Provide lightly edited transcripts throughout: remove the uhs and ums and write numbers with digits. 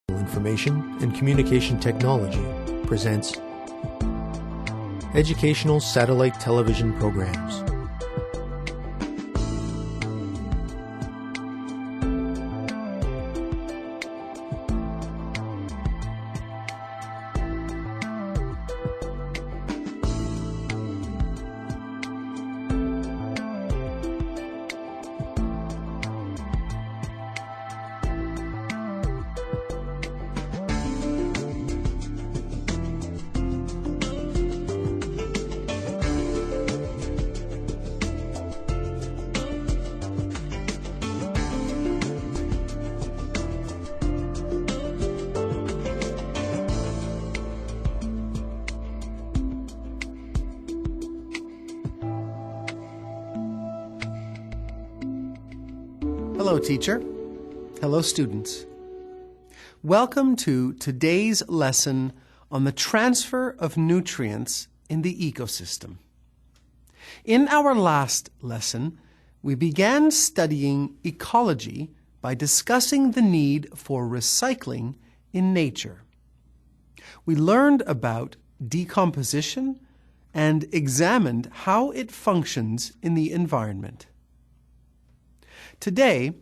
Information and Communication Technology presents Educational Satellite Television Programs. Hello, teacher. Hello, students. Welcome to today's lesson on the transfer of nutrients in the ecosystem. In our last lesson, we began studying ecology by discussing the need for recycling in nature. We learned about decomposition and examined how it functions in the environment. Today,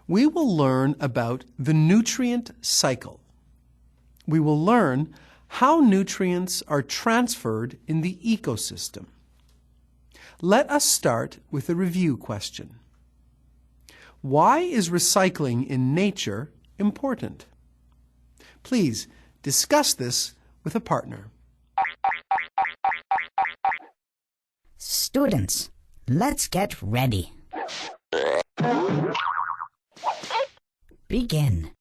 we will learn about the nutrient cycle. We will learn how nutrients are transferred in the ecosystem. Let us start with a review question. Why is recycling in nature important? Please discuss this with a partner. Students, let's get ready. Begin.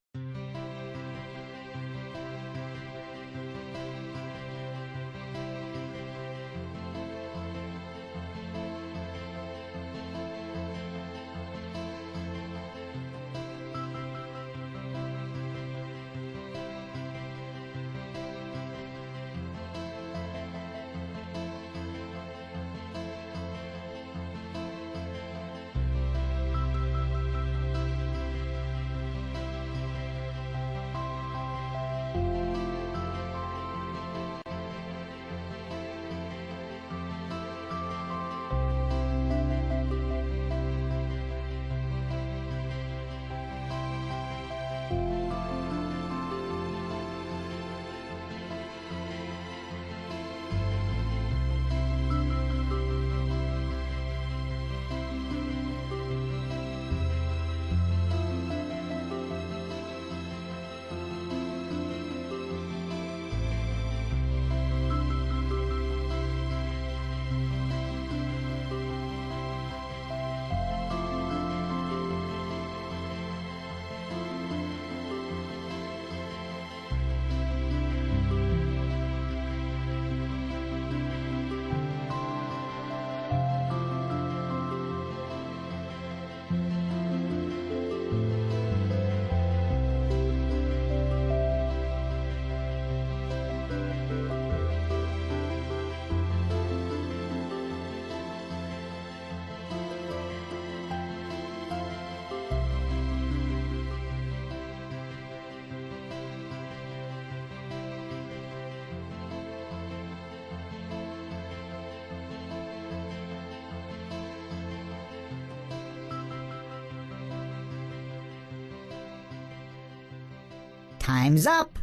Time's up.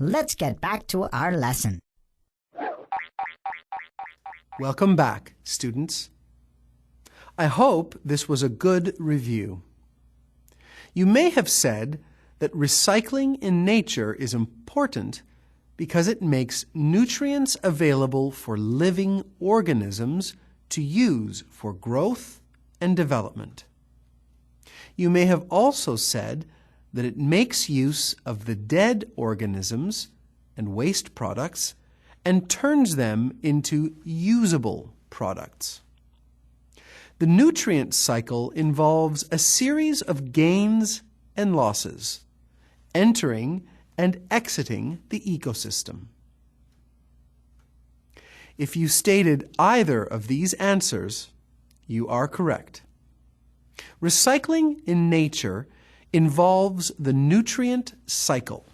Let's get back to our lesson. Welcome back, students. I hope this was a good review. You may have said that recycling in nature is important because it makes nutrients available for living organisms to use for growth and development. You may have also said that it makes use of the dead organisms and waste products and turns them into usable products. The nutrient cycle involves a series of gains and losses, entering and exiting the ecosystem. If you stated either of these answers, you are correct. Recycling in nature involves the nutrient cycle.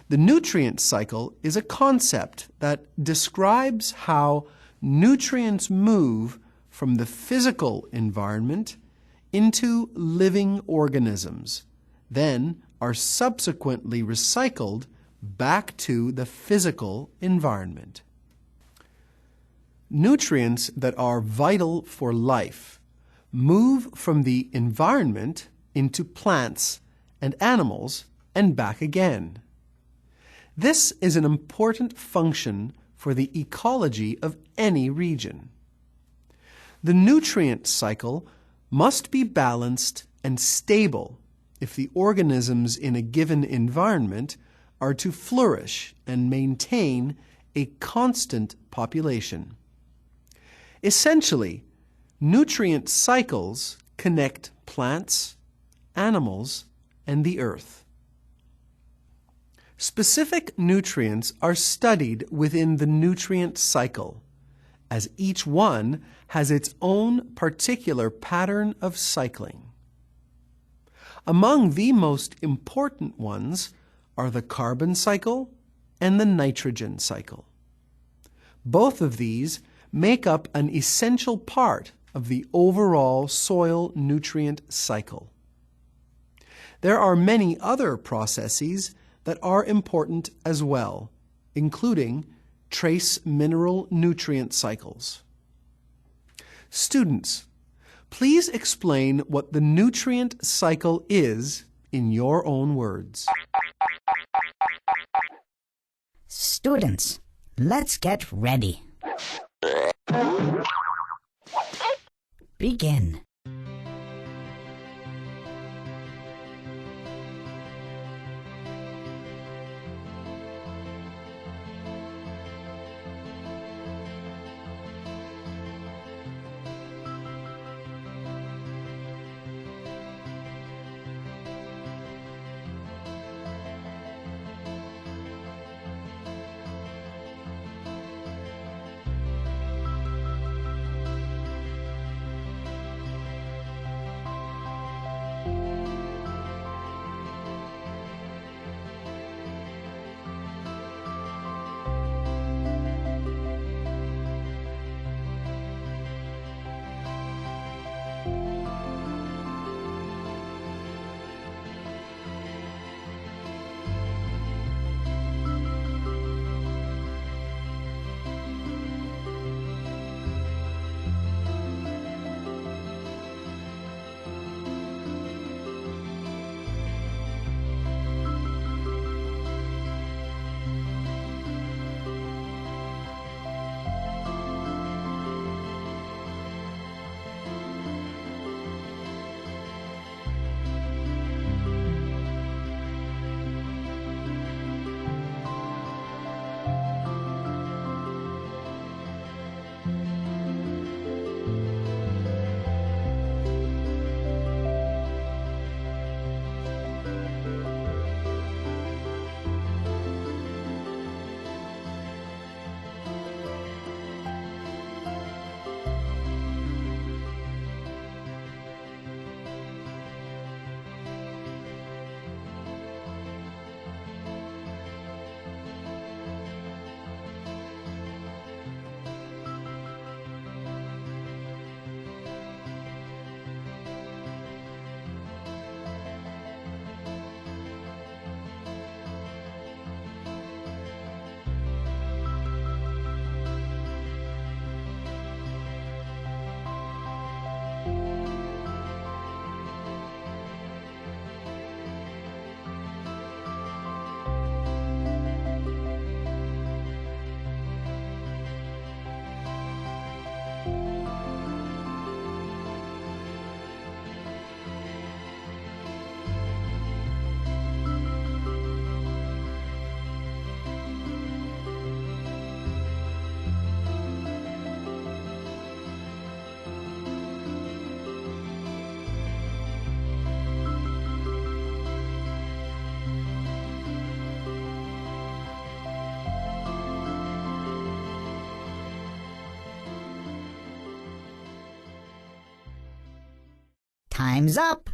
The nutrient cycle is a concept that describes how nutrients move from the physical environment into living organisms, then are subsequently recycled back to the physical environment. Nutrients that are vital for life move from the environment into plants and animals and back again. This is an important function for the ecology of any region. The nutrient cycle must be balanced and stable if the organisms in a given environment are to flourish and maintain a constant population. Essentially, nutrient cycles connect plants, animals, and the earth. Specific nutrients are studied within the nutrient cycle, as each one has its own particular pattern of cycling. Among the most important ones are the carbon cycle and the nitrogen cycle. Both of these make up an essential part of the overall soil nutrient cycle. There are many other processes that are important as well, including trace mineral nutrient cycles. Students, please explain what the nutrient cycle is in your own words. Students, let's get ready. Begin. Time's up.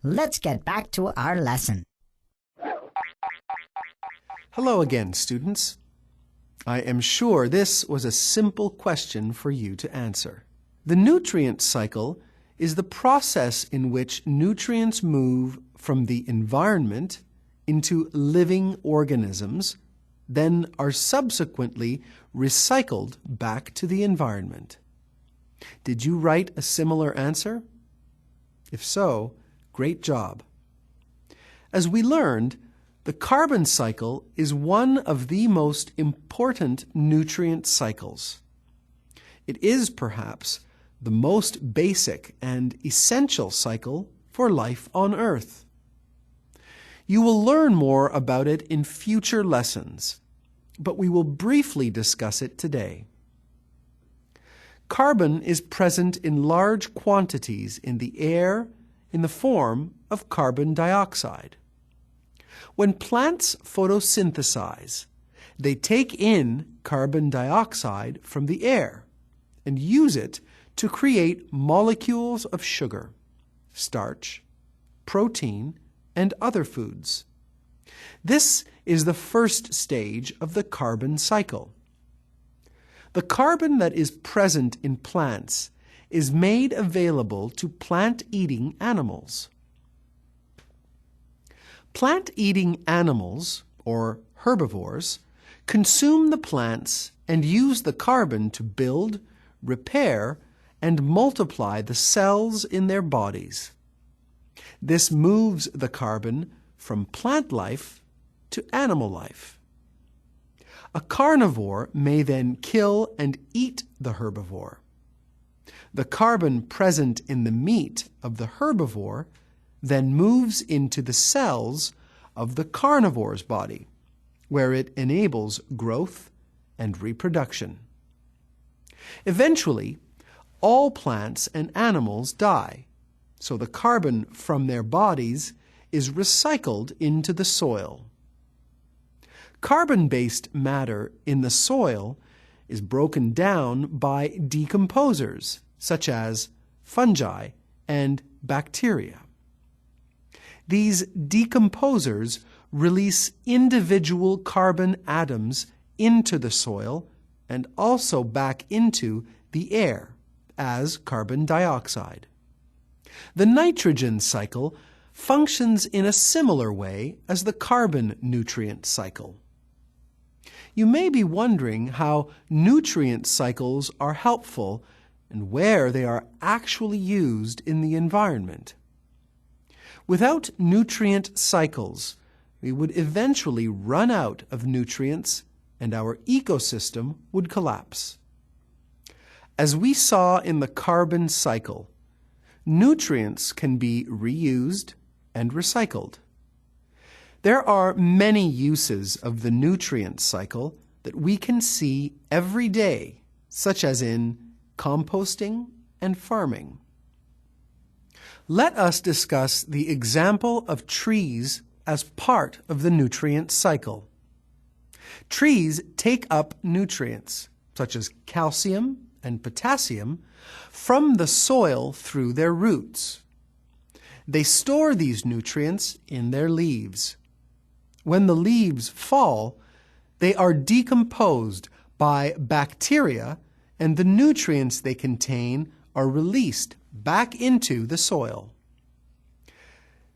Let's get back to our lesson. Hello again, students. I am sure this was a simple question for you to answer. The nutrient cycle is the process in which nutrients move from the environment into living organisms, then are subsequently recycled back to the environment. Did you write a similar answer? If so, great job. As we learned, the carbon cycle is one of the most important nutrient cycles. It is perhaps the most basic and essential cycle for life on Earth. You will learn more about it in future lessons, but we will briefly discuss it today. Carbon is present in large quantities in the air in the form of carbon dioxide. When plants photosynthesize, they take in carbon dioxide from the air and use it to create molecules of sugar, starch, protein, and other foods. This is the first stage of the carbon cycle. The carbon that is present in plants is made available to plant-eating animals. Plant-eating animals, or herbivores, consume the plants and use the carbon to build, repair, and multiply the cells in their bodies. This moves the carbon from plant life to animal life. A carnivore may then kill and eat the herbivore. The carbon present in the meat of the herbivore then moves into the cells of the carnivore's body, where it enables growth and reproduction. Eventually, all plants and animals die, so the carbon from their bodies is recycled into the soil. Carbon-based matter in the soil is broken down by decomposers, such as fungi and bacteria. These decomposers release individual carbon atoms into the soil and also back into the air as carbon dioxide. The nitrogen cycle functions in a similar way as the carbon nutrient cycle. You may be wondering how nutrient cycles are helpful and where they are actually used in the environment. Without nutrient cycles, we would eventually run out of nutrients and our ecosystem would collapse. As we saw in the carbon cycle, nutrients can be reused and recycled. There are many uses of the nutrient cycle that we can see every day, such as in composting and farming. Let us discuss the example of trees as part of the nutrient cycle. Trees take up nutrients, such as calcium and potassium, from the soil through their roots. They store these nutrients in their leaves. When the leaves fall, they are decomposed by bacteria, and the nutrients they contain are released back into the soil.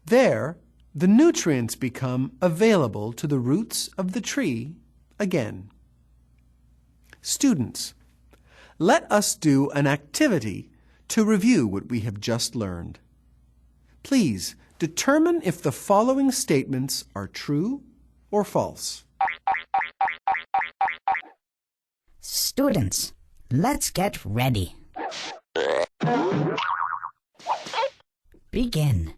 There, the nutrients become available to the roots of the tree again. Students, let us do an activity to review what we have just learned. Please determine if the following statements are true or false. Students, let's get ready. Begin.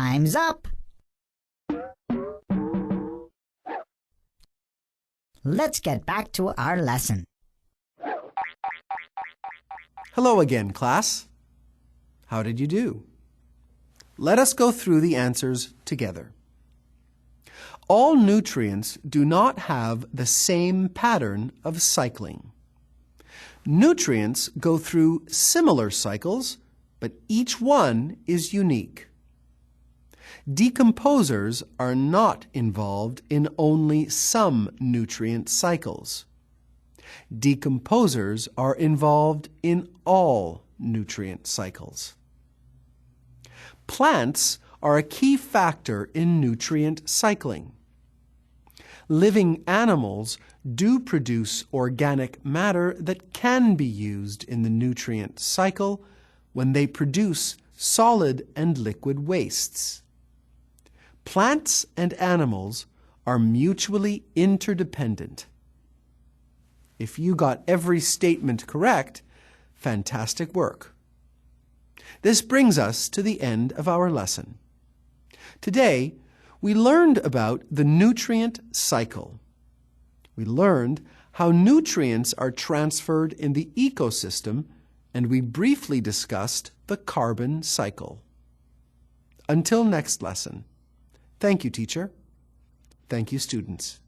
Time's up. Let's get back to our lesson. Hello again, class. How did you do? Let us go through the answers together. All nutrients do not have the same pattern of cycling. Nutrients go through similar cycles, but each one is unique. Decomposers are not involved in only some nutrient cycles. Decomposers are involved in all nutrient cycles. Plants are a key factor in nutrient cycling. Living animals do produce organic matter that can be used in the nutrient cycle when they produce solid and liquid wastes. Plants and animals are mutually interdependent. If you got every statement correct, fantastic work. This brings us to the end of our lesson. Today, we learned about the nutrient cycle. We learned how nutrients are transferred in the ecosystem, and we briefly discussed the carbon cycle. Until next lesson. Thank you, teacher. Thank you, students.